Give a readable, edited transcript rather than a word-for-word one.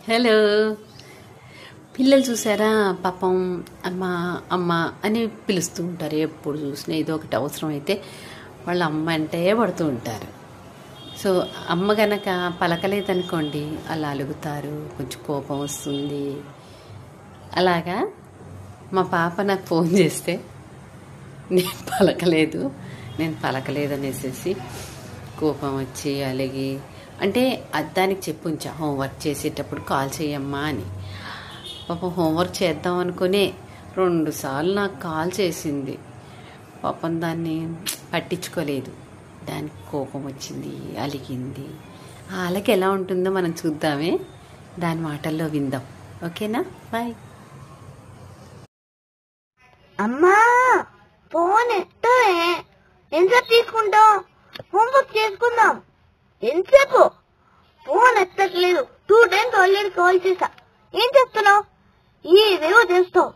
Hello పిల్లలు చూసారా పాపం అమ్మ అమ్మ అని పిలుస్తూ ఉంటారు. ఎప్పుడు చూసినా ఏదో ఒకటి అవసరం అయితే వాళ్ళ అమ్మ అంటే పడుతూ ఉంటారు. సో అమ్మ గనక పలకలేదనుకోండి అలా అలుగుతారు, కొంచెం కోపం వస్తుంది. అలాగా మా పాప నాకు ఫోన్ చేస్తే నేను పలకలేదనేసేసి కోపం వచ్చి అలిగి, అంటే దానికి చెప్పు ఉంచా హోంవర్క్ చేసేటప్పుడు కాల్ చేయమ్మా అని. పాపం హోంవర్క్ చేద్దాం అనుకునే 2 సార్లు నాకు కాల్ చేసింది. పాపం దాన్ని పట్టించుకోలేదు. దానికి కోపం వచ్చింది, అలిగింది. ఆ అలకి ఎలా ఉంటుందో మనం చూద్దామే, దాని మాటల్లో విందాం. ఓకేనా? బాయ్. అమ్మా ఫోన్ ఎత్తే ఎంతసేపు తీసుకుంటాం? హోంవర్క్ చేసుకుందాం. ఎంతసేపు? ఫోన్ ఎత్తట్లేదు. 2 times ఆల్రెడీ కాల్ చేశా. ఏం చేస్తున్నావు? ఏదేవో చేస్తావు.